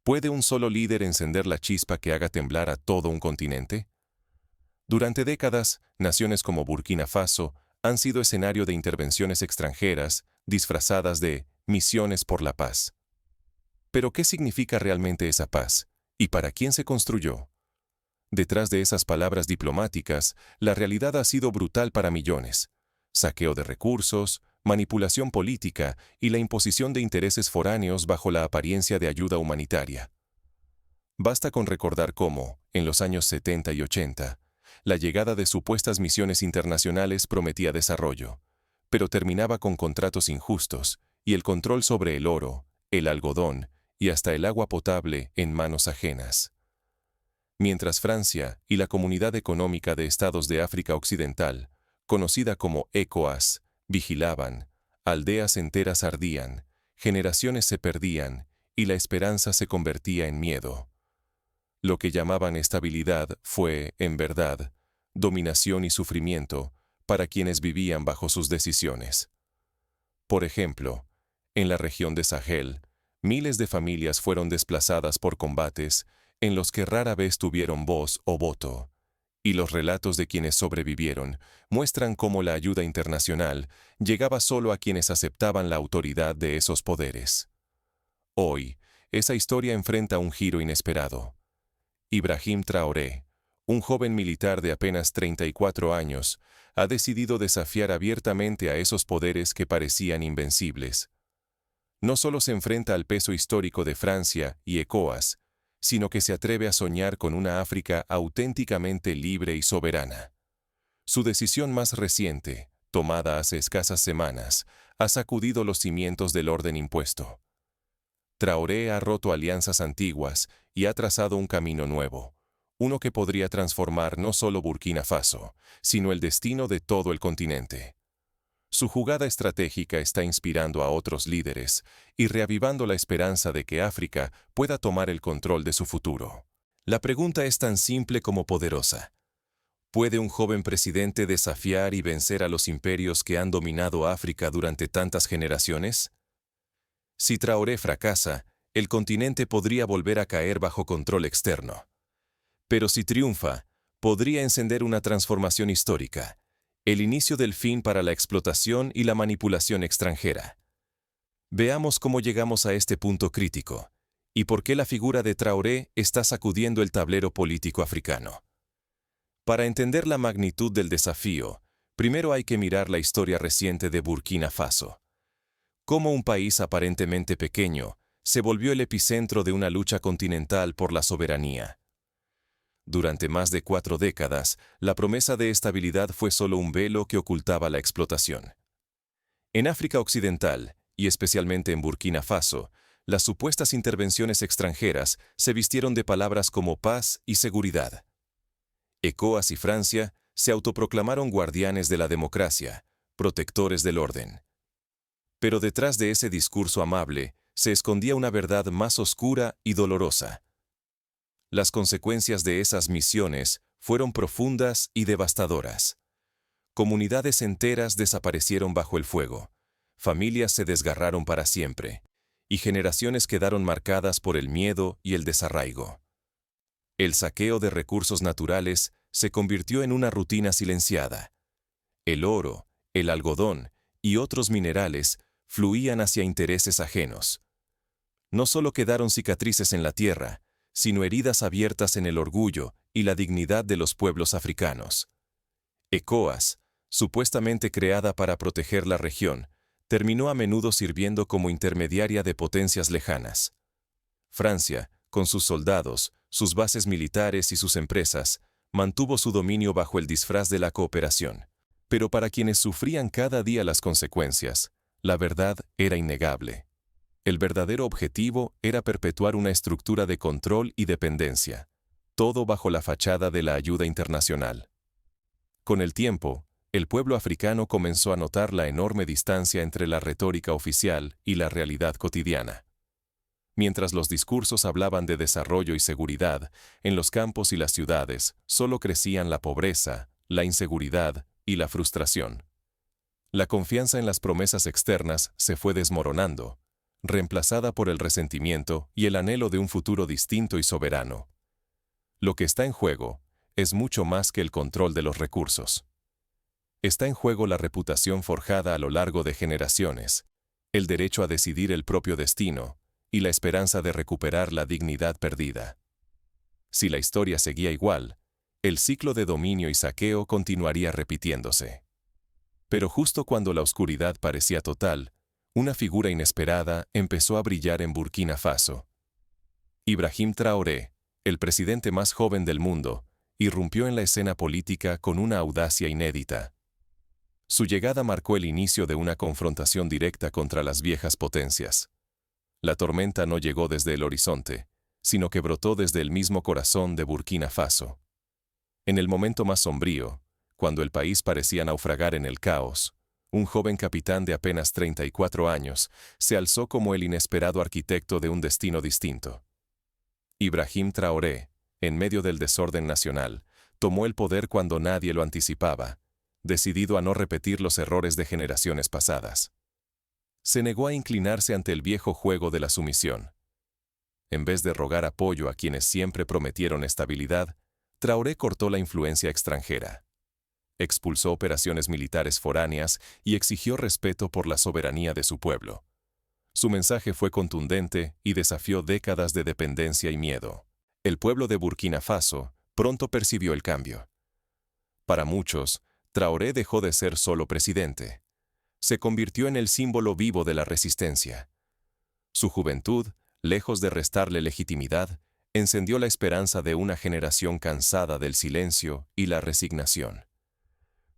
¿Puede un solo líder encender la chispa que haga temblar a todo un continente? Durante décadas, naciones como Burkina Faso han sido escenario de intervenciones extranjeras disfrazadas de misiones por la paz. Pero ¿qué significa realmente esa paz? ¿Y para quién se construyó? Detrás de esas palabras diplomáticas, la realidad ha sido brutal para millones. Saqueo de recursos, manipulación política y la imposición de intereses foráneos bajo la apariencia de ayuda humanitaria. Basta con recordar cómo, en los años 70 y 80, la llegada de supuestas misiones internacionales prometía desarrollo, pero terminaba con contratos injustos y el control sobre el oro, el algodón y hasta el agua potable en manos ajenas. Mientras Francia y la Comunidad Económica de Estados de África Occidental, conocida como ECOWAS, vigilaban, aldeas enteras ardían, generaciones se perdían y la esperanza se convertía en miedo. Lo que llamaban estabilidad fue, en verdad, dominación y sufrimiento para quienes vivían bajo sus decisiones. Por ejemplo, en la región de Sahel, miles de familias fueron desplazadas por combates en los que rara vez tuvieron voz o voto, y los relatos de quienes sobrevivieron muestran cómo la ayuda internacional llegaba solo a quienes aceptaban la autoridad de esos poderes. Hoy, esa historia enfrenta un giro inesperado. Ibrahim Traoré, un joven militar de apenas 34 años, ha decidido desafiar abiertamente a esos poderes que parecían invencibles. No solo se enfrenta al peso histórico de Francia y ECOWAS, sino que se atreve a soñar con una África auténticamente libre y soberana. Su decisión más reciente, tomada hace escasas semanas, ha sacudido los cimientos del orden impuesto. Traoré ha roto alianzas antiguas y ha trazado un camino nuevo, uno que podría transformar no solo Burkina Faso, sino el destino de todo el continente. Su jugada estratégica está inspirando a otros líderes y reavivando la esperanza de que África pueda tomar el control de su futuro. La pregunta es tan simple como poderosa. ¿Puede un joven presidente desafiar y vencer a los imperios que han dominado África durante tantas generaciones? Si Traoré fracasa, el continente podría volver a caer bajo control externo. Pero si triunfa, podría encender una transformación histórica, el inicio del fin para la explotación y la manipulación extranjera. Veamos cómo llegamos a este punto crítico, y por qué la figura de Traoré está sacudiendo el tablero político africano. Para entender la magnitud del desafío, primero hay que mirar la historia reciente de Burkina Faso. Cómo un país aparentemente pequeño se volvió el epicentro de una lucha continental por la soberanía. Durante más de 4 décadas, la promesa de estabilidad fue solo un velo que ocultaba la explotación. En África Occidental, y especialmente en Burkina Faso, las supuestas intervenciones extranjeras se vistieron de palabras como paz y seguridad. ECOWAS y Francia se autoproclamaron guardianes de la democracia, protectores del orden. Pero detrás de ese discurso amable se escondía una verdad más oscura y dolorosa. Las consecuencias de esas misiones fueron profundas y devastadoras. Comunidades enteras desaparecieron bajo el fuego, familias se desgarraron para siempre, y generaciones quedaron marcadas por el miedo y el desarraigo. El saqueo de recursos naturales se convirtió en una rutina silenciada. El oro, el algodón y otros minerales fluían hacia intereses ajenos. No solo quedaron cicatrices en la tierra, sino heridas abiertas en el orgullo y la dignidad de los pueblos africanos. ECOWAS, supuestamente creada para proteger la región, terminó a menudo sirviendo como intermediaria de potencias lejanas. Francia, con sus soldados, sus bases militares y sus empresas, mantuvo su dominio bajo el disfraz de la cooperación. Pero para quienes sufrían cada día las consecuencias, la verdad era innegable. El verdadero objetivo era perpetuar una estructura de control y dependencia, todo bajo la fachada de la ayuda internacional. Con el tiempo, el pueblo africano comenzó a notar la enorme distancia entre la retórica oficial y la realidad cotidiana. Mientras los discursos hablaban de desarrollo y seguridad, en los campos y las ciudades solo crecían la pobreza, la inseguridad y la frustración. La confianza en las promesas externas se fue desmoronando. reemplazada por el resentimiento y el anhelo de un futuro distinto y soberano. Lo que está en juego es mucho más que el control de los recursos. Está en juego la reputación forjada a lo largo de generaciones, el derecho a decidir el propio destino y la esperanza de recuperar la dignidad perdida. Si la historia seguía igual, el ciclo de dominio y saqueo continuaría repitiéndose. Pero justo cuando la oscuridad parecía total, una figura inesperada empezó a brillar en Burkina Faso. Ibrahim Traoré, el presidente más joven del mundo, irrumpió en la escena política con una audacia inédita. Su llegada marcó el inicio de una confrontación directa contra las viejas potencias. La tormenta no llegó desde el horizonte, sino que brotó desde el mismo corazón de Burkina Faso. En el momento más sombrío, cuando el país parecía naufragar en el caos, un joven capitán de apenas 34 años se alzó como el inesperado arquitecto de un destino distinto. Ibrahim Traoré, en medio del desorden nacional, tomó el poder cuando nadie lo anticipaba, decidido a no repetir los errores de generaciones pasadas. Se negó a inclinarse ante el viejo juego de la sumisión. En vez de rogar apoyo a quienes siempre prometieron estabilidad, Traoré cortó la influencia extranjera. Expulsó operaciones militares foráneas y exigió respeto por la soberanía de su pueblo. Su mensaje fue contundente y desafió décadas de dependencia y miedo. El pueblo de Burkina Faso pronto percibió el cambio. Para muchos, Traoré dejó de ser solo presidente. Se convirtió en el símbolo vivo de la resistencia. Su juventud, lejos de restarle legitimidad, encendió la esperanza de una generación cansada del silencio y la resignación.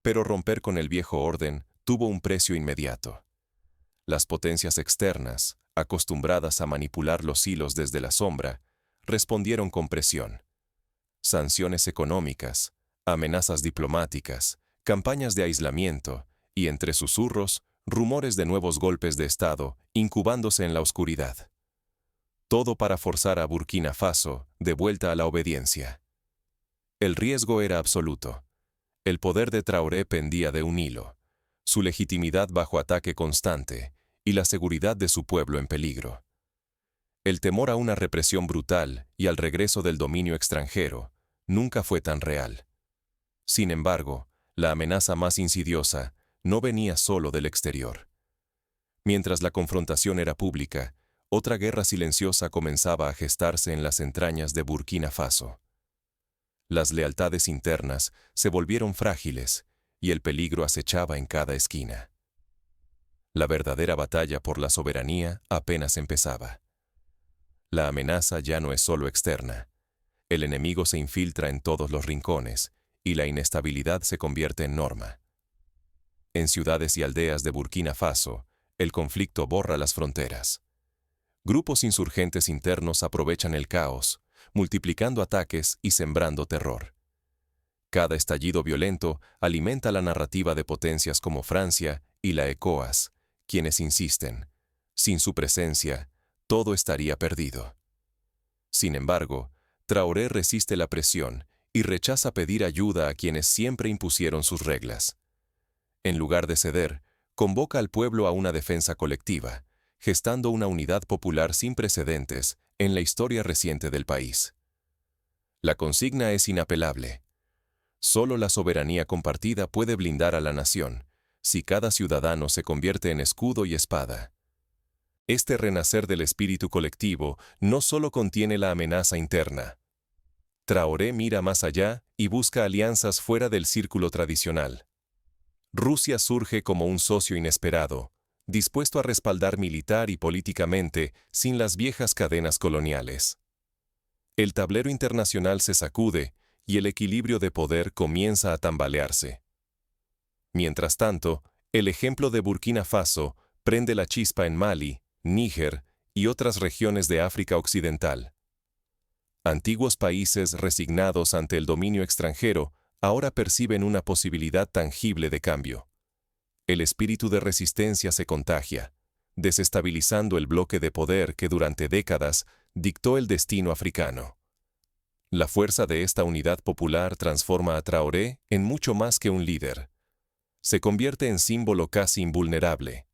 Pero romper con el viejo orden tuvo un precio inmediato. Las potencias externas, acostumbradas a manipular los hilos desde la sombra, respondieron con presión. Sanciones económicas, amenazas diplomáticas, campañas de aislamiento y, entre susurros, rumores de nuevos golpes de Estado incubándose en la oscuridad. Todo para forzar a Burkina Faso de vuelta a la obediencia. El riesgo era absoluto. El poder de Traoré pendía de un hilo, su legitimidad bajo ataque constante y la seguridad de su pueblo en peligro. El temor a una represión brutal y al regreso del dominio extranjero nunca fue tan real. Sin embargo, la amenaza más insidiosa no venía solo del exterior. Mientras la confrontación era pública, otra guerra silenciosa comenzaba a gestarse en las entrañas de Burkina Faso. Las lealtades internas se volvieron frágiles y el peligro acechaba en cada esquina. La verdadera batalla por la soberanía apenas empezaba. La amenaza ya no es solo externa. El enemigo se infiltra en todos los rincones y la inestabilidad se convierte en norma. En ciudades y aldeas de Burkina Faso, el conflicto borra las fronteras. Grupos insurgentes internos aprovechan el caos, multiplicando ataques y sembrando terror. Cada estallido violento alimenta la narrativa de potencias como Francia y la ECOWAS, quienes insisten, sin su presencia, todo estaría perdido. Sin embargo, Traoré resiste la presión y rechaza pedir ayuda a quienes siempre impusieron sus reglas. En lugar de ceder, convoca al pueblo a una defensa colectiva, gestando una unidad popular sin precedentes en la historia reciente del país. La consigna es inapelable. Solo la soberanía compartida puede blindar a la nación, si cada ciudadano se convierte en escudo y espada. Este renacer del espíritu colectivo no solo contiene la amenaza interna. Traoré mira más allá y busca alianzas fuera del círculo tradicional. Rusia surge como un socio inesperado, dispuesto a respaldar militar y políticamente sin las viejas cadenas coloniales. El tablero internacional se sacude y el equilibrio de poder comienza a tambalearse. Mientras tanto, el ejemplo de Burkina Faso prende la chispa en Mali, Níger y otras regiones de África Occidental. Antiguos países resignados ante el dominio extranjero ahora perciben una posibilidad tangible de cambio. El espíritu de resistencia se contagia, desestabilizando el bloque de poder que durante décadas dictó el destino africano. La fuerza de esta unidad popular transforma a Traoré en mucho más que un líder. Se convierte en símbolo casi invulnerable,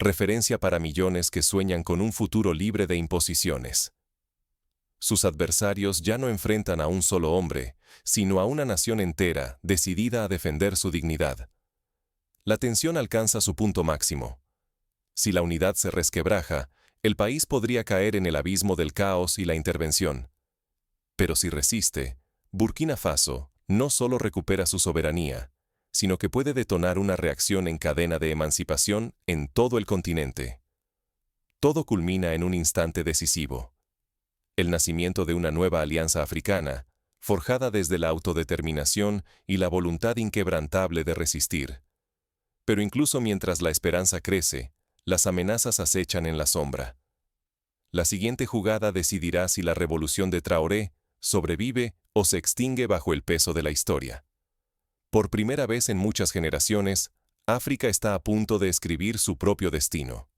referencia para millones que sueñan con un futuro libre de imposiciones. Sus adversarios ya no enfrentan a un solo hombre, sino a una nación entera decidida a defender su dignidad. La tensión alcanza su punto máximo. Si la unidad se resquebraja, el país podría caer en el abismo del caos y la intervención. Pero si resiste, Burkina Faso no solo recupera su soberanía, sino que puede detonar una reacción en cadena de emancipación en todo el continente. Todo culmina en un instante decisivo. El nacimiento de una nueva alianza africana, forjada desde la autodeterminación y la voluntad inquebrantable de resistir. Pero incluso mientras la esperanza crece, las amenazas acechan en la sombra. La siguiente jugada decidirá si la revolución de Traoré sobrevive o se extingue bajo el peso de la historia. Por primera vez en muchas generaciones, África está a punto de escribir su propio destino.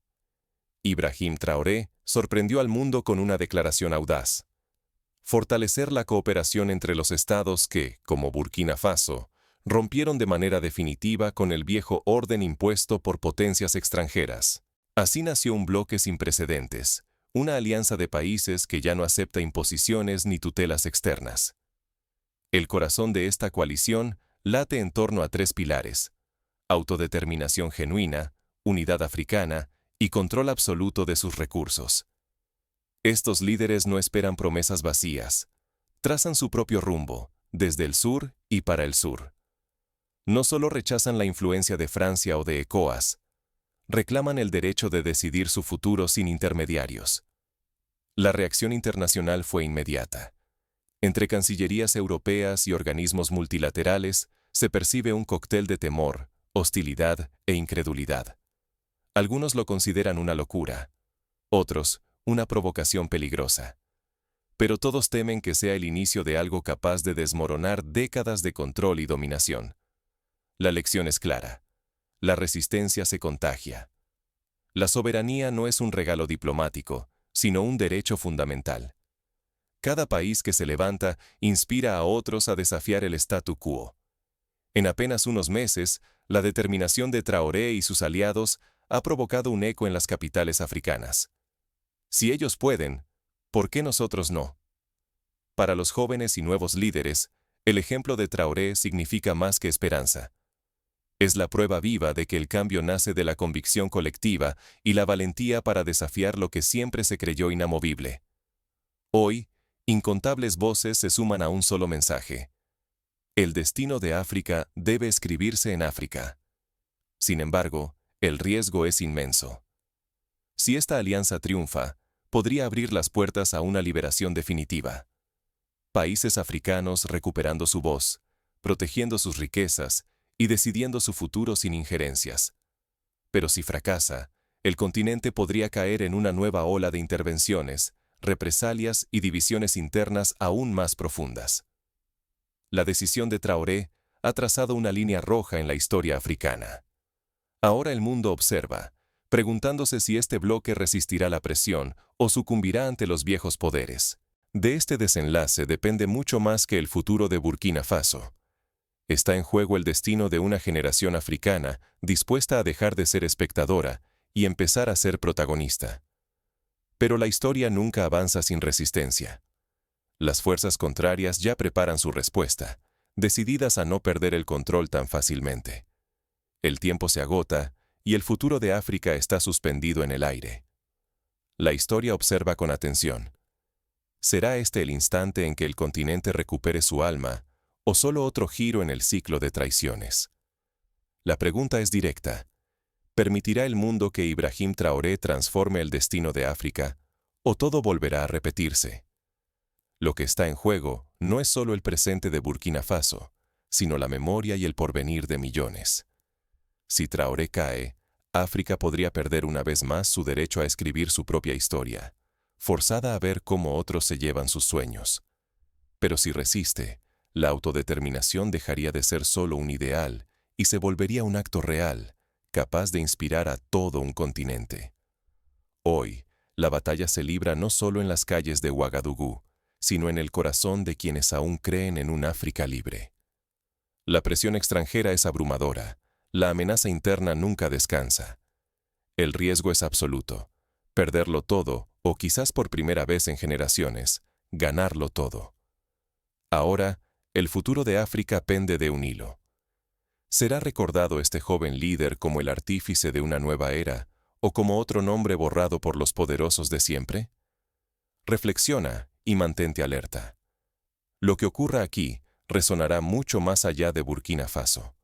Ibrahim Traoré sorprendió al mundo con una declaración audaz. Fortalecer la cooperación entre los estados que, como Burkina Faso, rompieron de manera definitiva con el viejo orden impuesto por potencias extranjeras. Así nació un bloque sin precedentes, una alianza de países que ya no acepta imposiciones ni tutelas externas. El corazón de esta coalición late en torno a tres pilares: autodeterminación genuina, unidad africana y control absoluto de sus recursos. Estos líderes no esperan promesas vacías, trazan su propio rumbo, desde el sur y para el sur. No solo rechazan la influencia de Francia o de ECOWAS, reclaman el derecho de decidir su futuro sin intermediarios. La reacción internacional fue inmediata. Entre cancillerías europeas y organismos multilaterales se percibe un cóctel de temor, hostilidad e incredulidad. Algunos lo consideran una locura, otros una provocación peligrosa. Pero todos temen que sea el inicio de algo capaz de desmoronar décadas de control y dominación. La lección es clara. La resistencia se contagia. La soberanía no es un regalo diplomático, sino un derecho fundamental. Cada país que se levanta inspira a otros a desafiar el statu quo. En apenas unos meses, la determinación de Traoré y sus aliados ha provocado un eco en las capitales africanas. Si ellos pueden, ¿por qué nosotros no? Para los jóvenes y nuevos líderes, el ejemplo de Traoré significa más que esperanza. Es la prueba viva de que el cambio nace de la convicción colectiva y la valentía para desafiar lo que siempre se creyó inamovible. Hoy, incontables voces se suman a un solo mensaje. El destino de África debe escribirse en África. Sin embargo, el riesgo es inmenso. Si esta alianza triunfa, podría abrir las puertas a una liberación definitiva. Países africanos recuperando su voz, protegiendo sus riquezas y decidiendo su futuro sin injerencias. Pero si fracasa, el continente podría caer en una nueva ola de intervenciones, represalias y divisiones internas aún más profundas. La decisión de Traoré ha trazado una línea roja en la historia africana. Ahora el mundo observa, preguntándose si este bloque resistirá la presión o sucumbirá ante los viejos poderes. De este desenlace depende mucho más que el futuro de Burkina Faso. Está en juego el destino de una generación africana dispuesta a dejar de ser espectadora y empezar a ser protagonista. Pero la historia nunca avanza sin resistencia. Las fuerzas contrarias ya preparan su respuesta, decididas a no perder el control tan fácilmente. El tiempo se agota y el futuro de África está suspendido en el aire. La historia observa con atención. ¿Será este el instante en que el continente recupere su alma o solo otro giro en el ciclo de traiciones? La pregunta es directa. ¿Permitirá el mundo que Ibrahim Traoré transforme el destino de África o todo volverá a repetirse? Lo que está en juego no es solo el presente de Burkina Faso, sino la memoria y el porvenir de millones. Si Traoré cae, África podría perder una vez más su derecho a escribir su propia historia, forzada a ver cómo otros se llevan sus sueños. Pero si resiste, la autodeterminación dejaría de ser solo un ideal y se volvería un acto real, capaz de inspirar a todo un continente. Hoy, la batalla se libra no solo en las calles de Ouagadougou, sino en el corazón de quienes aún creen en un África libre. La presión extranjera es abrumadora, la amenaza interna nunca descansa. El riesgo es absoluto. Perderlo todo, o quizás por primera vez en generaciones, ganarlo todo. Ahora, el futuro de África pende de un hilo. ¿Será recordado este joven líder como el artífice de una nueva era, o como otro nombre borrado por los poderosos de siempre? Reflexiona y mantente alerta. Lo que ocurra aquí resonará mucho más allá de Burkina Faso.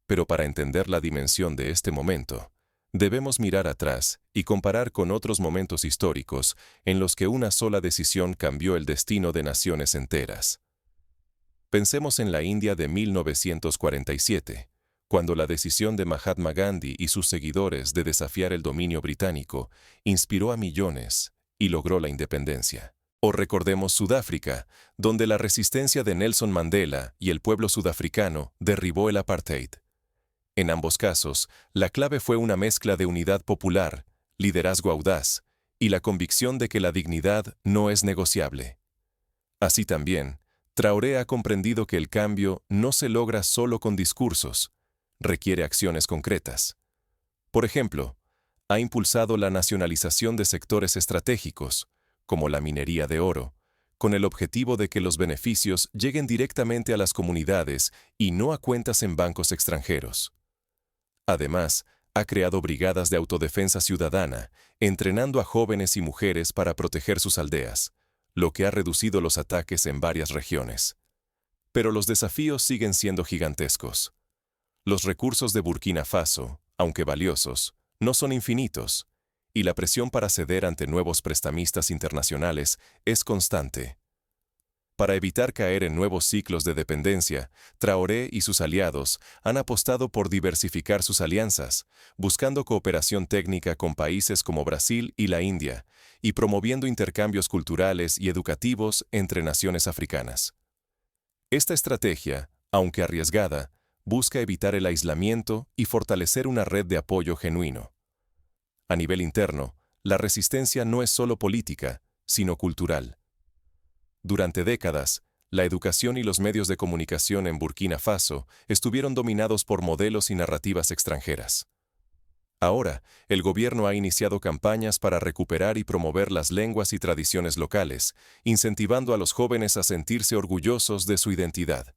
Pero para entender la dimensión de este momento, debemos mirar atrás y comparar con otros momentos históricos en los que una sola decisión cambió el destino de naciones enteras. Pensemos en la India de 1947, cuando la decisión de Mahatma Gandhi y sus seguidores de desafiar el dominio británico inspiró a millones y logró la independencia. O recordemos Sudáfrica, donde la resistencia de Nelson Mandela y el pueblo sudafricano derribó el apartheid. En ambos casos, la clave fue una mezcla de unidad popular, liderazgo audaz y la convicción de que la dignidad no es negociable. Así también, Traoré ha comprendido que el cambio no se logra solo con discursos, requiere acciones concretas. Por ejemplo, ha impulsado la nacionalización de sectores estratégicos, como la minería de oro, con el objetivo de que los beneficios lleguen directamente a las comunidades y no a cuentas en bancos extranjeros. Además, ha creado brigadas de autodefensa ciudadana, entrenando a jóvenes y mujeres para proteger sus aldeas, lo que ha reducido los ataques en varias regiones. Pero los desafíos siguen siendo gigantescos. Los recursos de Burkina Faso, aunque valiosos, no son infinitos, y la presión para ceder ante nuevos prestamistas internacionales es constante. Para evitar caer en nuevos ciclos de dependencia, Traoré y sus aliados han apostado por diversificar sus alianzas, buscando cooperación técnica con países como Brasil y la India, y promoviendo intercambios culturales y educativos entre naciones africanas. Esta estrategia, aunque arriesgada, busca evitar el aislamiento y fortalecer una red de apoyo genuino. A nivel interno, la resistencia no es solo política, sino cultural. Durante décadas, la educación y los medios de comunicación en Burkina Faso estuvieron dominados por modelos y narrativas extranjeras. Ahora, el gobierno ha iniciado campañas para recuperar y promover las lenguas y tradiciones locales, incentivando a los jóvenes a sentirse orgullosos de su identidad.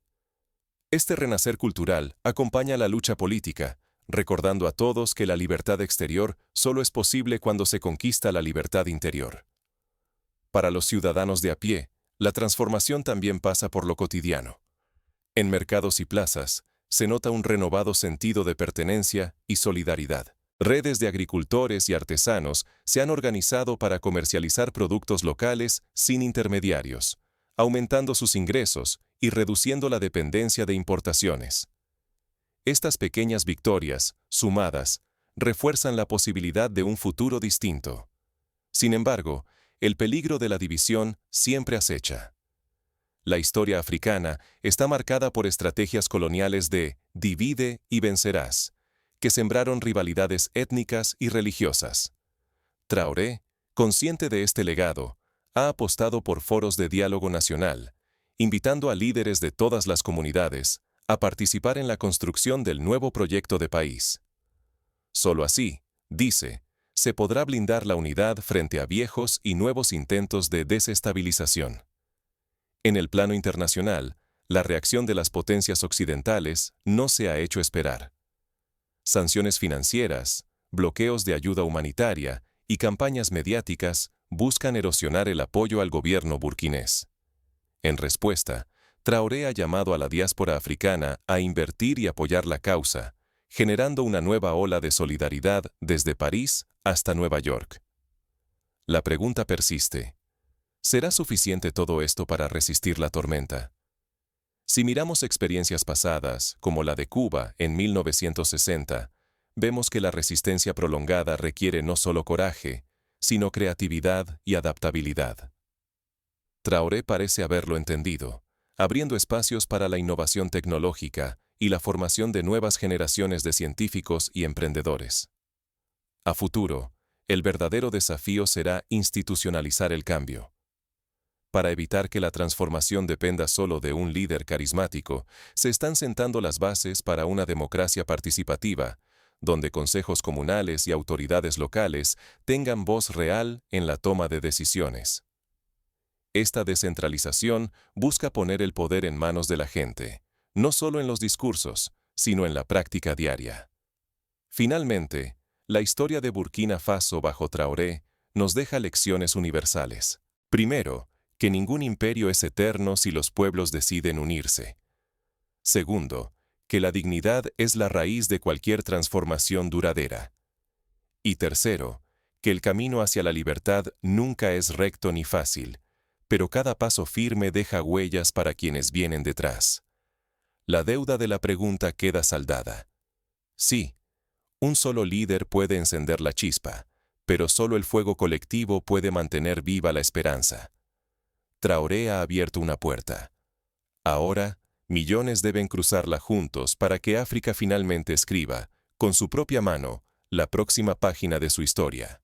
Este renacer cultural acompaña la lucha política, recordando a todos que la libertad exterior solo es posible cuando se conquista la libertad interior. Para los ciudadanos de a pie, la transformación también pasa por lo cotidiano. En mercados y plazas, se nota un renovado sentido de pertenencia y solidaridad. Redes de agricultores y artesanos se han organizado para comercializar productos locales sin intermediarios, aumentando sus ingresos y reduciendo la dependencia de importaciones. Estas pequeñas victorias, sumadas, refuerzan la posibilidad de un futuro distinto. Sin embargo, el peligro de la división siempre acecha. La historia africana está marcada por estrategias coloniales de divide y vencerás, que sembraron rivalidades étnicas y religiosas. Traoré, consciente de este legado, ha apostado por foros de diálogo nacional, invitando a líderes de todas las comunidades a participar en la construcción del nuevo proyecto de país. Solo así, dice, se podrá blindar la unidad frente a viejos y nuevos intentos de desestabilización. En el plano internacional, la reacción de las potencias occidentales no se ha hecho esperar. Sanciones financieras, bloqueos de ayuda humanitaria y campañas mediáticas buscan erosionar el apoyo al gobierno burkinés. En respuesta, Traoré ha llamado a la diáspora africana a invertir y apoyar la causa, generando una nueva ola de solidaridad desde París hasta Nueva York. La pregunta persiste: ¿será suficiente todo esto para resistir la tormenta? Si miramos experiencias pasadas, como la de Cuba en 1960, vemos que la resistencia prolongada requiere no solo coraje, sino creatividad y adaptabilidad. Traoré parece haberlo entendido, abriendo espacios para la innovación tecnológica y la formación de nuevas generaciones de científicos y emprendedores. A futuro, el verdadero desafío será institucionalizar el cambio. Para evitar que la transformación dependa solo de un líder carismático, se están sentando las bases para una democracia participativa, donde consejos comunales y autoridades locales tengan voz real en la toma de decisiones. Esta descentralización busca poner el poder en manos de la gente, no solo en los discursos, sino en la práctica diaria. Finalmente, la historia de Burkina Faso bajo Traoré nos deja lecciones universales. Primero, que ningún imperio es eterno si los pueblos deciden unirse. Segundo, que la dignidad es la raíz de cualquier transformación duradera. Y tercero, que el camino hacia la libertad nunca es recto ni fácil, pero cada paso firme deja huellas para quienes vienen detrás. La deuda de la pregunta queda saldada. Sí, un solo líder puede encender la chispa, pero solo el fuego colectivo puede mantener viva la esperanza. Traoré ha abierto una puerta. Ahora, millones deben cruzarla juntos para que África finalmente escriba, con su propia mano, la próxima página de su historia.